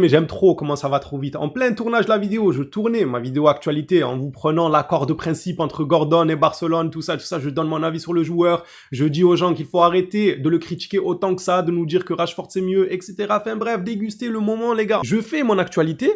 Mais j'aime trop comment ça va trop vite. En plein tournage de la vidéo, je tournais ma vidéo actualité en vous prenant l'accord de principe entre Gordon et Barcelone, tout ça, je donne mon avis sur le joueur, je dis aux gens qu'il faut arrêter de le critiquer autant que ça, de nous dire que Rashford c'est mieux, etc. Enfin bref, dégustez le moment les gars. Je fais mon actualité,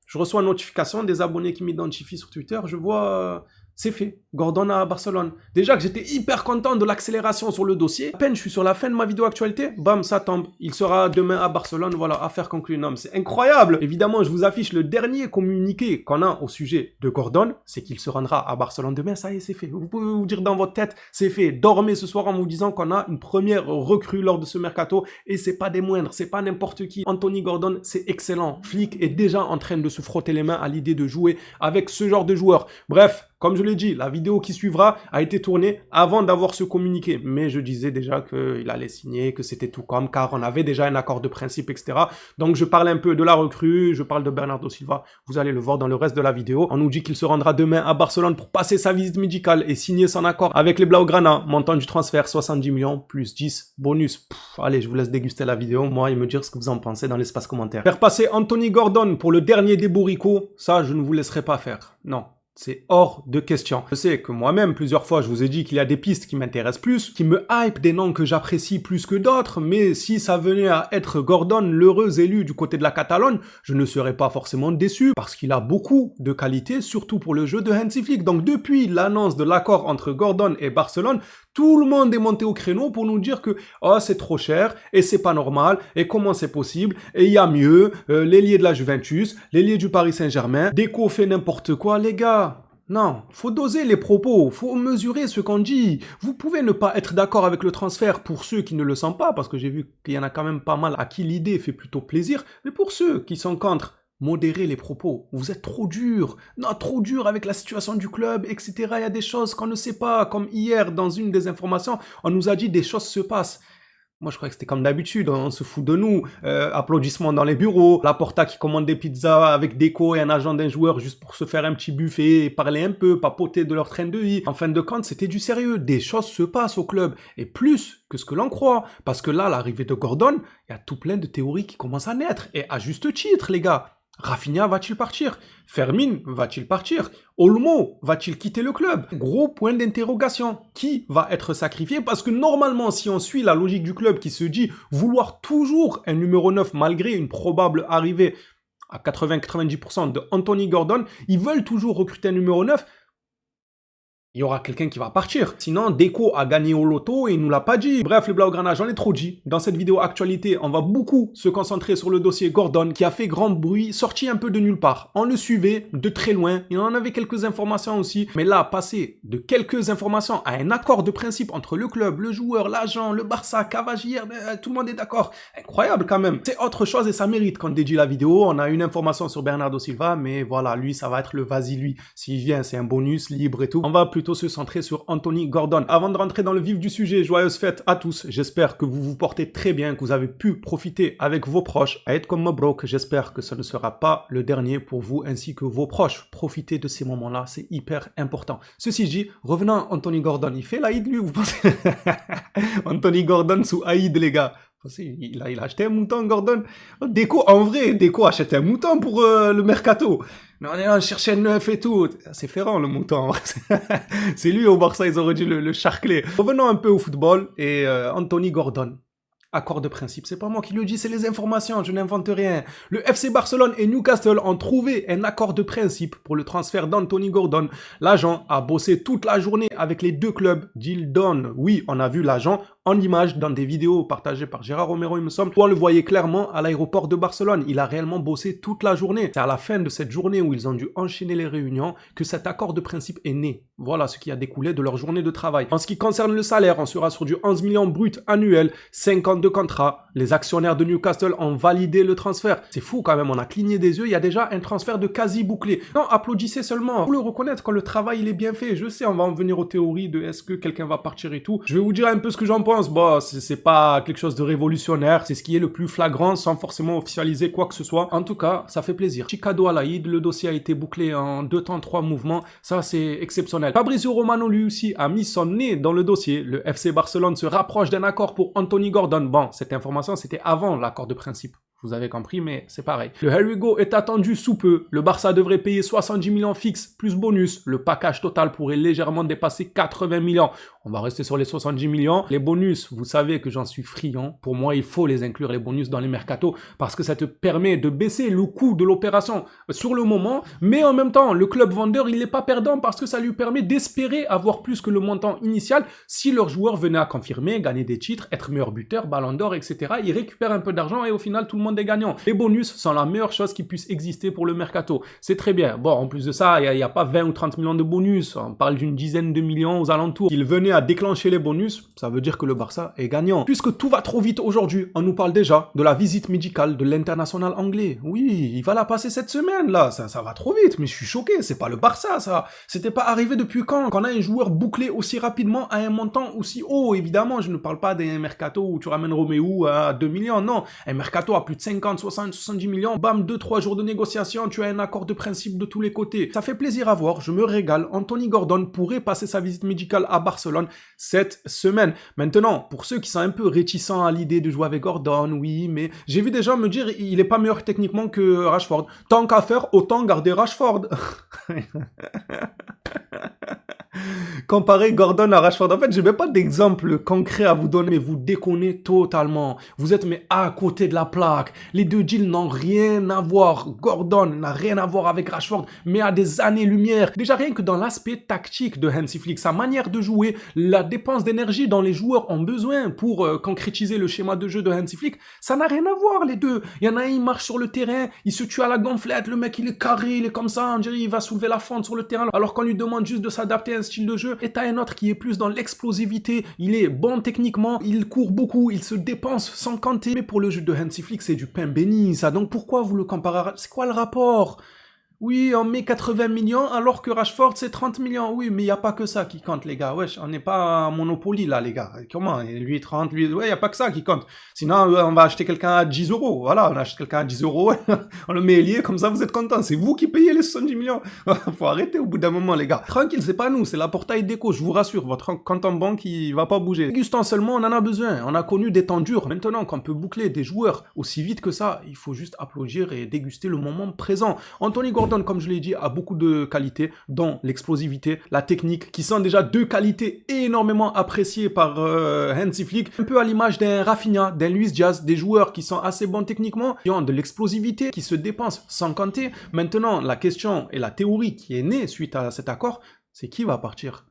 je reçois une notification des abonnés qui m'identifient sur Twitter, je vois... c'est fait. Gordon à Barcelone. Déjà que j'étais hyper content de l'accélération sur le dossier. À peine je suis sur la fin de ma vidéo actualité, bam, ça tombe. Il sera demain à Barcelone, voilà, affaire conclue. Non, mais c'est incroyable. Évidemment, je vous affiche le dernier communiqué qu'on a au sujet de Gordon, c'est qu'il se rendra à Barcelone demain. Ça y est, c'est fait. Vous pouvez vous dire dans votre tête, c'est fait. Dormez ce soir en vous disant qu'on a une première recrue lors de ce mercato et c'est pas des moindres, c'est pas n'importe qui. Anthony Gordon, c'est excellent. Flick est déjà en train de se frotter les mains à l'idée de jouer avec ce genre de joueur. Bref, comme je l'ai dit, la vidéo qui suivra a été tournée avant d'avoir ce communiqué. Mais je disais déjà qu'il allait signer, que c'était tout comme, car on avait déjà un accord de principe, etc. Donc je parle un peu de la recrue, je parle de Bernardo Silva. Vous allez le voir dans le reste de la vidéo. On nous dit qu'il se rendra demain à Barcelone pour passer sa visite médicale et signer son accord avec les Blaugrana. Montant du transfert, 70 millions plus 10 bonus. Allez, je vous laisse déguster la vidéo, moi, et me dire ce que vous en pensez dans l'espace commentaire. Faire passer Anthony Gordon pour le dernier des bourricots, ça, je ne vous laisserai pas faire. Non. C'est hors de question. Je sais que moi-même, plusieurs fois, je vous ai dit qu'il y a des pistes qui m'intéressent plus, qui me hype, des noms que j'apprécie plus que d'autres, mais si ça venait à être Gordon, l'heureux élu du côté de la Catalogne, je ne serais pas forcément déçu, parce qu'il a beaucoup de qualités, surtout pour le jeu de Hansi Flick. Donc depuis l'annonce de l'accord entre Gordon et Barcelone, tout le monde est monté au créneau pour nous dire que oh, c'est trop cher, et c'est pas normal, et comment c'est possible, et il y a mieux, l'ailier de la Juventus, l'ailier du Paris Saint-Germain, Deco fait n'importe quoi, les gars. Non, faut doser les propos, faut mesurer ce qu'on dit. Vous pouvez ne pas être d'accord avec le transfert pour ceux qui ne le sont pas, parce que j'ai vu qu'il y en a quand même pas mal à qui l'idée fait plutôt plaisir, mais pour ceux qui sont contre, modérez les propos. Vous êtes trop dur. Non, trop dur avec la situation du club, etc. Il y a des choses qu'on ne sait pas. Comme hier, dans une des informations, on nous a dit des choses se passent. Moi, je croyais que c'était comme d'habitude, on se fout de nous. Applaudissements dans les bureaux, Laporta qui commande des pizzas avec déco et un agent d'un joueur juste pour se faire un petit buffet et parler un peu, papoter de leur train de vie. En fin de compte, c'était du sérieux. Des choses se passent au club. Et plus que ce que l'on croit. Parce que là, l'arrivée de Gordon, il y a tout plein de théories qui commencent à naître. Et à juste titre, les gars. Rafinha va-t-il partir? Fermin va-t-il partir? Olmo va-t-il quitter le club? Gros point d'interrogation. Qui va être sacrifié? Parce que normalement, si on suit la logique du club qui se dit vouloir toujours un numéro 9 malgré une probable arrivée à 80-90% de Anthony Gordon, ils veulent toujours recruter un numéro 9. Il y aura quelqu'un qui va partir. Sinon, Deco a gagné au loto et il nous l'a pas dit. Bref, les Blaugrana, j'en ai trop dit. Dans cette vidéo actualité, on va beaucoup se concentrer sur le dossier Gordon qui a fait grand bruit, sorti un peu de nulle part. On le suivait de très loin. Il en avait quelques informations aussi. Mais là, passer de quelques informations à un accord de principe entre le club, le joueur, l'agent, le Barça, Cavagier, tout le monde est d'accord. Incroyable quand même. C'est autre chose et ça mérite qu'on dédie la vidéo. On a une information sur Bernardo Silva, mais voilà, lui, ça va être le vas-y lui. S'il vient, c'est un bonus, libre et tout. On va plutôt se centrer sur Anthony Gordon. Avant de rentrer dans le vif du sujet, joyeuses fêtes à tous. J'espère que vous vous portez très bien, que vous avez pu profiter avec vos proches. Aïd comme Mabrouk, j'espère que ce ne sera pas le dernier pour vous ainsi que vos proches. Profitez de ces moments-là, c'est hyper important. Ceci dit, revenons à Anthony Gordon. Il fait l'Aïd lui, vous pensez? Anthony Gordon sous Aïd, les gars. Il a acheté un mouton, Gordon. Deco, en vrai, Deco achète un mouton pour le mercato. Mais on est là, on cherchait un neuf et tout. C'est Ferrand, le mouton. C'est lui au Barça, ils auraient dû le charcler. Revenons un peu au football et Anthony Gordon. Accord de principe, c'est pas moi qui le dis, c'est les informations, je n'invente rien. Le FC Barcelone et Newcastle ont trouvé un accord de principe pour le transfert d'Anthony Gordon. L'agent a bossé toute la journée avec les deux clubs d'Ildon. Oui, on a vu l'agent en image dans des vidéos partagées par Gérard Romero, il me semble, où on le voyait clairement à l'aéroport de Barcelone. Il a réellement bossé toute la journée. C'est à la fin de cette journée où ils ont dû enchaîner les réunions que cet accord de principe est né. Voilà ce qui a découlé de leur journée de travail. En ce qui concerne le salaire, on sera sur du 11 millions brut annuel, 50 de contrat. Les actionnaires de Newcastle ont validé le transfert. C'est fou quand même, on a cligné des yeux, il y a déjà un transfert de quasi bouclé. Non, applaudissez seulement. Vous le reconnaître quand le travail il est bien fait. Je sais, on va en venir aux théories de est-ce que quelqu'un va partir et tout. Je vais vous dire un peu ce que j'en pense. Bon, c'est pas quelque chose de révolutionnaire, c'est ce qui est le plus flagrant sans forcément officialiser quoi que ce soit. En tout cas, ça fait plaisir. Chicago à l'Aïd, le dossier a été bouclé en 2 temps 3 mouvements. Ça, c'est exceptionnel. Fabrizio Romano, lui aussi, a mis son nez dans le dossier. Le FC Barcelone se rapproche d'un accord pour Anthony Gordon. Bon, cette information, c'était avant l'accord de principe. Vous avez compris, mais c'est pareil. Le Here We Go est attendu sous peu. Le Barça devrait payer 70 millions fixes plus bonus. Le package total pourrait légèrement dépasser 80 millions. On va rester sur les 70 millions. Les bonus, vous savez que j'en suis friand. Pour moi, il faut les inclure, les bonus, dans les mercatos parce que ça te permet de baisser le coût de l'opération sur le moment. Mais en même temps, le club vendeur, il n'est pas perdant parce que ça lui permet d'espérer avoir plus que le montant initial si leur joueur venait à confirmer, gagner des titres, être meilleur buteur, ballon d'or, etc. Il récupère un peu d'argent et au final, tout le monde est gagnant. Les bonus sont la meilleure chose qui puisse exister pour le mercato. C'est très bien. Bon, en plus de ça, il n'y a pas 20 ou 30 millions de bonus. On parle d'une dizaine de millions aux alentours. S'il venait à déclencher les bonus, ça veut dire que le Barça est gagnant. Puisque tout va trop vite aujourd'hui, on nous parle déjà de la visite médicale de l'international anglais. Oui, il va la passer cette semaine, là. Ça va trop vite, mais je suis choqué. C'est pas le Barça, ça. C'était pas arrivé depuis quand? Qu'on a un joueur bouclé aussi rapidement à un montant aussi haut. Évidemment, je ne parle pas d'un mercato où tu ramènes Roméo à 2 millions. Non, un mercato à plus de 50, 60, 70 millions. Bam, 2-3 jours de négociation, tu as un accord de principe de tous les côtés. Ça fait plaisir à voir, je me régale. Anthony Gordon pourrait passer sa visite médicale à Barcelone cette semaine. Maintenant, pour ceux qui sont un peu réticents à l'idée de jouer avec Gordon, oui, mais j'ai vu des gens me dire il est pas meilleur techniquement que Rashford. Tant qu'à faire, autant garder Rashford. Comparer Gordon à Rashford. En fait, je n'ai pas d'exemple concret à vous donner, mais vous déconnez totalement. Vous êtes mais à côté de la plaque. Les deux deals n'ont rien à voir. Gordon n'a rien à voir avec Rashford, mais à des années-lumière. Déjà, rien que dans l'aspect tactique de Hansi Flick, sa manière de jouer, la dépense d'énergie dont les joueurs ont besoin pour concrétiser le schéma de jeu de Hansi Flick, ça n'a rien à voir, les deux. Il y en a un, il marche sur le terrain, il se tue à la gonflette, le mec, il est carré, il est comme ça, on dirait il va soulever la fente sur le terrain, alors qu'on lui demande juste de s'adapter à un style de jeu. Et t'as un autre qui est plus dans l'explosivité, il est bon techniquement, il court beaucoup, il se dépense sans compter. Mais pour le jeu de Hansi Flick, c'est du pain béni, ça. Donc pourquoi vous le comparez? C'est quoi le rapport? Oui, on met 80 millions alors que Rashford c'est 30 millions. Oui, mais il n'y a pas que ça qui compte, les gars. Wesh, on n'est pas à Monopoly là, les gars. Comment? Lui 30, lui... Ouais, il n'y a pas que ça qui compte. Sinon, on va acheter quelqu'un à 10 euros. Voilà, on achète quelqu'un à 10 euros. On le met ailier, comme ça vous êtes contents. C'est vous qui payez les 70 millions. Faut arrêter au bout d'un moment, les gars. Tranquille, c'est pas nous, c'est la Portail Déco, je vous rassure. Votre compte en banque, il va pas bouger. Augustin seulement, on en a besoin. On a connu des temps durs. Maintenant qu'on peut boucler des joueurs aussi vite que ça, il faut juste applaudir et déguster le moment présent. Anthony Gordon, comme je l'ai dit, a beaucoup de qualités, dont l'explosivité, la technique, qui sont déjà deux qualités énormément appréciées par Hansi Flick. Un peu à l'image d'un Rafinha, d'un Luis Diaz, des joueurs qui sont assez bons techniquement, qui ont de l'explosivité, qui se dépensent sans compter. Maintenant, la question et la théorie qui est née suite à cet accord, c'est qui va partir?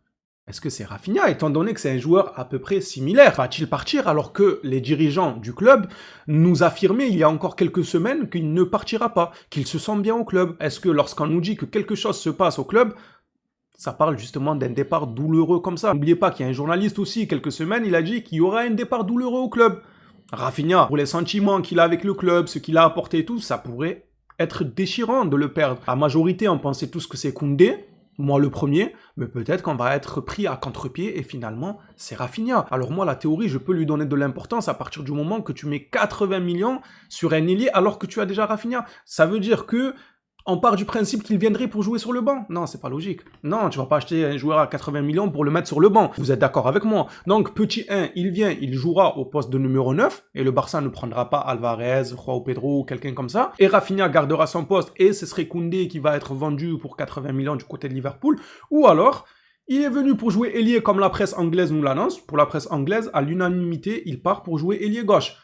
Est-ce que c'est Rafinha, étant donné que c'est un joueur à peu près similaire? Va-t-il partir alors que les dirigeants du club nous affirmaient il y a encore quelques semaines qu'il ne partira pas, qu'il se sent bien au club? Est-ce que lorsqu'on nous dit que quelque chose se passe au club, ça parle justement d'un départ douloureux comme ça? N'oubliez pas qu'il y a un journaliste aussi, quelques semaines, il a dit qu'il y aura un départ douloureux au club. Rafinha, pour les sentiments qu'il a avec le club, ce qu'il a apporté et tout, ça pourrait être déchirant de le perdre. La majorité, on pensait tous que c'est Koundé, moi le premier, mais peut-être qu'on va être pris à contre-pied et finalement c'est Rafinha. Alors moi la théorie, je peux lui donner de l'importance à partir du moment que tu mets 80 millions sur un ailier alors que tu as déjà Rafinha. Ça veut dire que on part du principe qu'il viendrait pour jouer sur le banc. Non, c'est pas logique. Non, tu vas pas acheter un joueur à 80 millions pour le mettre sur le banc. Vous êtes d'accord avec moi? Donc, petit 1, il vient, il jouera au poste de numéro 9, et le Barça ne prendra pas Alvarez, Joao Pedro ou quelqu'un comme ça. Et Rafinha gardera son poste, et ce serait Koundé qui va être vendu pour 80 millions du côté de Liverpool. Ou alors, il est venu pour jouer ailier comme la presse anglaise nous l'annonce. Pour la presse anglaise, à l'unanimité, il part pour jouer ailier gauche.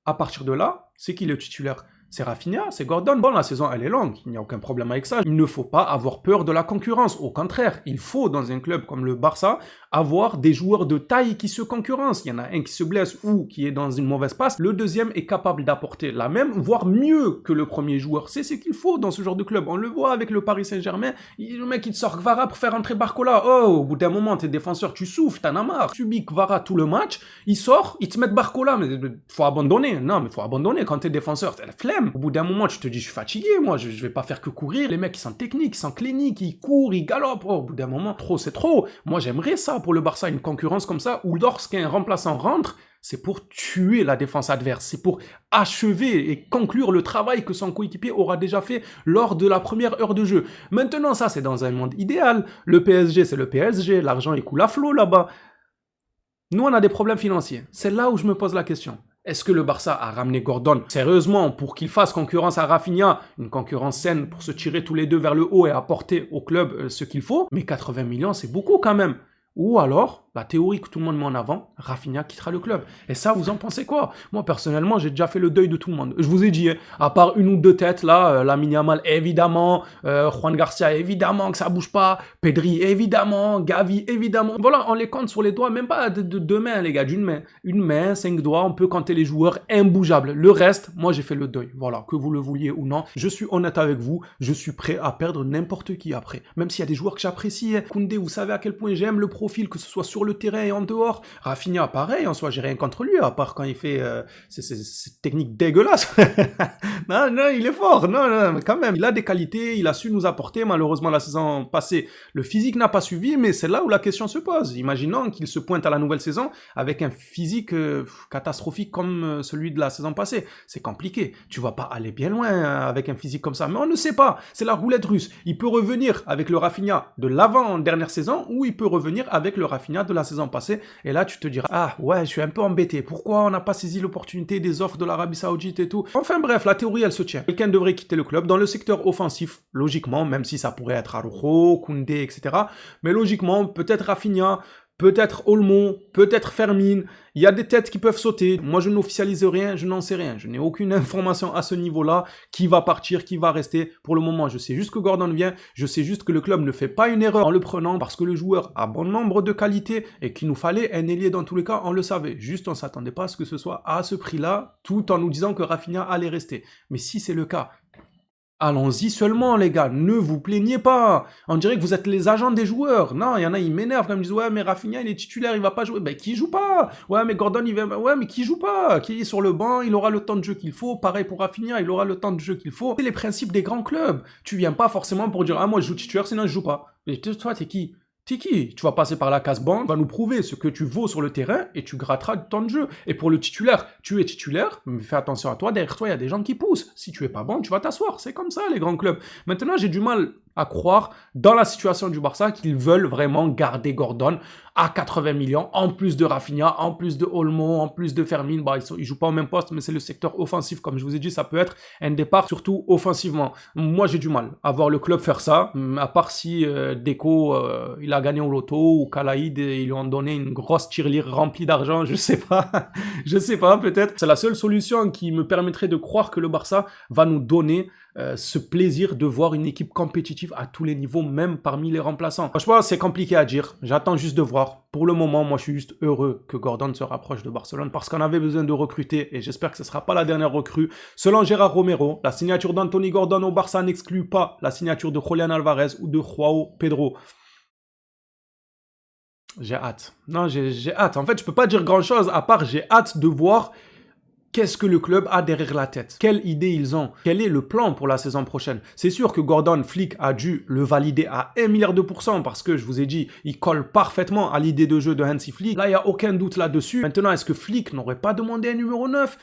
À partir de là, c'est qui le titulaire? C'est Rafinha, c'est Gordon. Bon, la saison, elle est longue, il n'y a aucun problème avec ça. Il ne faut pas avoir peur de la concurrence. Au contraire, il faut, dans un club comme le Barça, avoir des joueurs de taille qui se concurrencent. Il y en a un qui se blesse ou qui est dans une mauvaise passe. Le deuxième est capable d'apporter la même, voire mieux que le premier joueur. C'est ce qu'il faut dans ce genre de club. On le voit avec le Paris Saint-Germain. Le mec, il te sort Kvara pour faire entrer Barcola. Oh, au bout d'un moment, tes défenseurs, tu souffles, t'en as marre. Tu subis Kvara tout le match, il sort, il te met Barcola. Mais faut abandonner. Non, mais faut abandonner quand t'es défenseur. T'as la flemme. Au bout d'un moment, tu te dis, je suis fatigué, moi, je vais pas faire que courir. Les mecs, ils sont techniques, ils sont cliniques, ils courent, ils galopent. Oh, au bout d'un moment, trop, c'est trop. Moi, j'aimerais ça pour le Barça, une concurrence comme ça, où lorsqu'un remplaçant rentre, c'est pour tuer la défense adverse, c'est pour achever et conclure le travail que son coéquipier aura déjà fait lors de la première heure de jeu. Maintenant, ça, c'est dans un monde idéal. Le PSG, c'est le PSG, l'argent, il coule à flot là-bas. Nous, on a des problèmes financiers. C'est là où je me pose la question. Est-ce que le Barça a ramené Gordon sérieusement pour qu'il fasse concurrence à Rafinha, une concurrence saine pour se tirer tous les deux vers le haut et apporter au club ce qu'il faut? Mais 80 millions, c'est beaucoup quand même. Ou alors, la théorie que tout le monde met en avant, Rafinha quittera le club. Et ça, vous en pensez quoi? Moi, personnellement, j'ai déjà fait le deuil de tout le monde. Je vous ai dit, hein, à part une ou deux têtes, là, Lamine Yamal, évidemment, Juan Garcia, évidemment que ça bouge pas, Pedri, évidemment, Gavi, évidemment. Voilà, on les compte sur les doigts, même pas de deux mains, les gars, d'une main. Une main, 5 doigts, on peut compter les joueurs imbougeables. Le reste, moi, j'ai fait le deuil. Voilà, que vous le vouliez ou non. Je suis honnête avec vous, je suis prêt à perdre n'importe qui après. Même s'il y a des joueurs que j'apprécie. Hein. Koundé, vous savez à quel point j'aime le profil, que ce soit sur le terrain et en dehors. Rafinha, pareil, en soi, j'ai rien contre lui, à part quand il fait cette technique dégueulasse. Non, non, il est fort, non, mais quand même, il a des qualités, il a su nous apporter. Malheureusement, la saison passée, le physique n'a pas suivi, mais c'est là où la question se pose. Imaginons qu'il se pointe à la nouvelle saison avec un physique catastrophique comme celui de la saison passée. C'est compliqué. Tu vas pas aller bien loin avec un physique comme ça, mais on ne sait pas. C'est la roulette russe. Il peut revenir avec le Rafinha de l'avant-dernière saison ou il peut revenir avec le Rafinha de la saison passée. Et là, tu te diras, ah ouais, je suis un peu embêté. Pourquoi on n'a pas saisi l'opportunité des offres de l'Arabie Saoudite et tout? Enfin bref, la théorie, elle se tient. Quelqu'un devrait quitter le club dans le secteur offensif, logiquement, même si ça pourrait être Araujo, Koundé, etc. Mais logiquement, peut-être Rafinha, peut-être Olmo, peut-être Fermin. Il y a des têtes qui peuvent sauter. Moi, je n'officialise rien, je n'en sais rien. Je n'ai aucune information à ce niveau-là. Qui va partir, qui va rester. Pour le moment, je sais juste que Gordon vient. Je sais juste que le club ne fait pas une erreur en le prenant parce que le joueur a bon nombre de qualités et qu'il nous fallait un ailier dans tous les cas, on le savait. Juste, on ne s'attendait pas à ce que ce soit à ce prix-là, tout en nous disant que Rafinha allait rester. Mais si c'est le cas, allons-y seulement, les gars, ne vous plaignez pas. On dirait que vous êtes les agents des joueurs. Non, il y en a, ils m'énervent quand ils me disent, ouais, mais Rafinha, il est titulaire, il va pas jouer. Ben, qui joue pas? Ouais, mais Gordon, il va, ouais, mais qui joue pas? Qui est sur le banc, il aura le temps de jeu qu'il faut. Pareil pour Rafinha, il aura le temps de jeu qu'il faut. C'est les principes des grands clubs. Tu viens pas forcément pour dire, ah, moi, je joue titulaire, sinon je joue pas. Mais toi, t'es qui? T'es qui? Tu vas passer par la case-banc, tu vas nous prouver ce que tu vaux sur le terrain et tu gratteras du temps de jeu. Et pour le titulaire, tu es titulaire, mais fais attention à toi, derrière toi, il y a des gens qui poussent. Si tu es pas bon, tu vas t'asseoir. C'est comme ça, les grands clubs. Maintenant, j'ai du mal à croire, dans la situation du Barça, qu'ils veulent vraiment garder Gordon à 80 millions, en plus de Rafinha, en plus de Olmo, en plus de Fermin. Bah, ils jouent pas au même poste, mais c'est le secteur offensif. Comme je vous ai dit, ça peut être un départ, surtout offensivement. Moi, j'ai du mal à voir le club faire ça, à part si Deco, il a gagné au loto, ou Kalaïd, ils lui ont donné une grosse tirelire remplie d'argent, je sais pas. Je sais pas, peut-être. C'est la seule solution qui me permettrait de croire que le Barça va nous donner ce plaisir de voir une équipe compétitive à tous les niveaux, même parmi les remplaçants. Franchement, c'est compliqué à dire. J'attends juste de voir. Pour le moment, moi, je suis juste heureux que Gordon se rapproche de Barcelone parce qu'on avait besoin de recruter et j'espère que ce ne sera pas la dernière recrue. Selon Gérard Romero, la signature d'Anthony Gordon au Barça n'exclut pas la signature de Julián Alvarez ou de Joao Pedro. J'ai hâte. Non, j'ai hâte. En fait, je peux pas dire grand-chose à part j'ai hâte de voir qu'est-ce que le club a derrière la tête? Quelle idée ils ont? Quel est le plan pour la saison prochaine? C'est sûr que Gordon, Flick a dû le valider à 1 milliard de % parce que, je vous ai dit, il colle parfaitement à l'idée de jeu de Hansi Flick. Là, il n'y a aucun doute là-dessus. Maintenant, est-ce que Flick n'aurait pas demandé un numéro 9?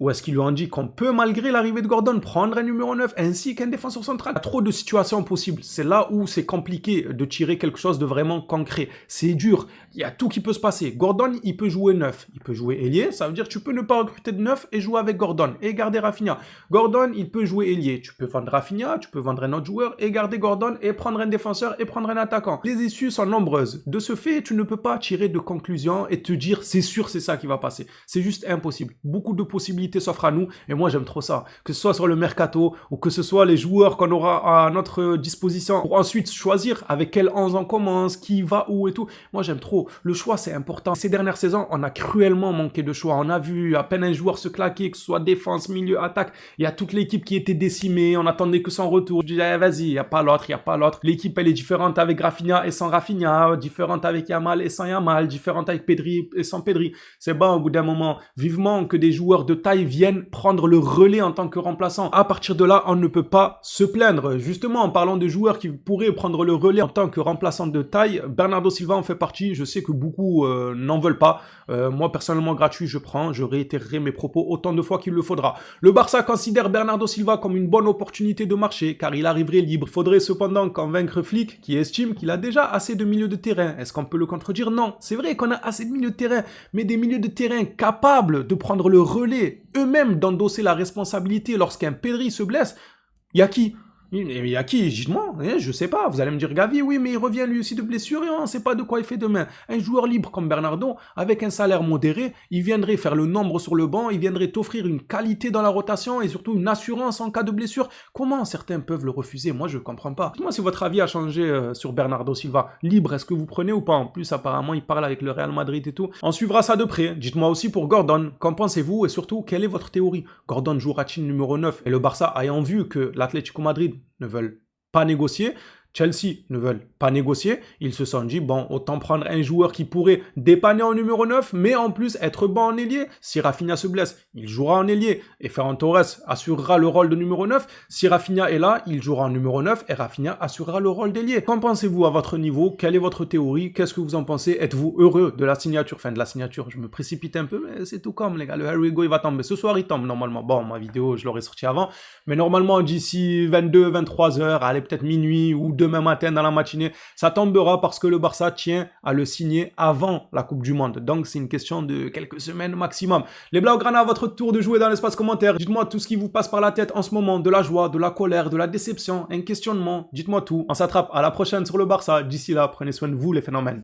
Ou est-ce qu'ils lui ont dit qu'on peut, malgré l'arrivée de Gordon, prendre un numéro 9 ainsi qu'un défenseur central? Il y a trop de situations possibles. C'est là où c'est compliqué de tirer quelque chose de vraiment concret. C'est dur. Il y a tout qui peut se passer. Gordon, il peut jouer 9. Il peut jouer ailier. Ça veut dire que tu peux ne pas recruter de 9 et jouer avec Gordon et garder Rafinha. Gordon, il peut jouer ailier. Tu peux vendre Rafinha, tu peux vendre un autre joueur et garder Gordon et prendre un défenseur et prendre un attaquant. Les issues sont nombreuses. De ce fait, tu ne peux pas tirer de conclusion et te dire c'est sûr, c'est ça qui va passer. C'est juste impossible. Beaucoup de possibilités s'offrent à nous et moi j'aime trop ça, que ce soit sur le mercato ou que ce soit les joueurs qu'on aura à notre disposition pour ensuite choisir avec quel 11 on commence, qui va où et tout. Moi j'aime trop, le choix c'est important. Ces dernières saisons on a cruellement manqué de choix, on a vu à peine un joueur se claquer, que ce soit défense, milieu, attaque, il y a toute l'équipe qui était décimée, on attendait que son retour. Je disais vas-y, il n'y a pas l'autre, il n'y a pas l'autre. L'équipe elle est différente avec Rafinha et sans Rafinha, différente avec Yamal et sans Yamal, différente avec Pedri et sans Pedri. C'est bon au bout d'un moment, vivement que des joueurs de taille Taille vienne prendre le relais en tant que remplaçant. À partir de là, on ne peut pas se plaindre. Justement, en parlant de joueurs qui pourraient prendre le relais en tant que remplaçant de Taille, Bernardo Silva en fait partie. Je sais que beaucoup n'en veulent pas. Moi, personnellement, gratuit, je prends. Je réitérerai mes propos autant de fois qu'il le faudra. Le Barça considère Bernardo Silva comme une bonne opportunité de marché, car il arriverait libre. Il faudrait cependant convaincre Flick, qui estime qu'il a déjà assez de milieux de terrain. Est-ce qu'on peut le contredire? Non. C'est vrai qu'on a assez de milieux de terrain, mais des milieux de terrain capables de prendre le relais, eux-mêmes d'endosser la responsabilité lorsqu'un Pedri se blesse. Il y a qui? Il y a qui? Dites-moi, je sais pas. Vous allez me dire Gavi, oui, mais il revient lui aussi de blessure et on ne sait pas de quoi il fait demain. Un joueur libre comme Bernardo, avec un salaire modéré, il viendrait faire le nombre sur le banc, il viendrait t'offrir une qualité dans la rotation et surtout une assurance en cas de blessure. Comment certains peuvent le refuser? Moi, je comprends pas. Dites-moi si votre avis a changé sur Bernardo Silva. Libre, est-ce que vous prenez ou pas? En plus, apparemment, il parle avec le Real Madrid et tout. On suivra ça de près. Dites-moi aussi pour Gordon, qu'en pensez-vous et surtout, quelle est votre théorie? Gordon jouera-t-il numéro 9 et le Barça ayant vu que l'Atlético Madrid ne veulent pas négocier, Chelsea ne veulent pas négocier, ils se sont dit, bon, autant prendre un joueur qui pourrait dépanner en numéro 9, mais en plus être bon en ailier. Si Rafinha se blesse, il jouera en ailier, et Ferran Torres assurera le rôle de numéro 9. Si Rafinha est là, il jouera en numéro 9, et Rafinha assurera le rôle d'ailier. Qu'en pensez-vous à votre niveau? Quelle est votre théorie? Qu'est-ce que vous en pensez? Êtes-vous heureux de la signature? Enfin, de la signature, je me précipite un peu, mais c'est tout comme, les gars. Le Harry Go, il va tomber. Ce soir, il tombe, normalement. Bon, ma vidéo, je l'aurais sorti avant, mais normalement, d'ici 22, 23 heures, allez, peut-être minuit, ou demain matin dans la matinée, ça tombera parce que le Barça tient à le signer avant la Coupe du Monde. Donc c'est une question de quelques semaines maximum. Les Blaugrana, à votre tour de jouer dans l'espace commentaire. Dites-moi tout ce qui vous passe par la tête en ce moment, de la joie, de la colère, de la déception, un questionnement. Dites-moi tout. On s'attrape à la prochaine sur le Barça. D'ici là, prenez soin de vous les phénomènes.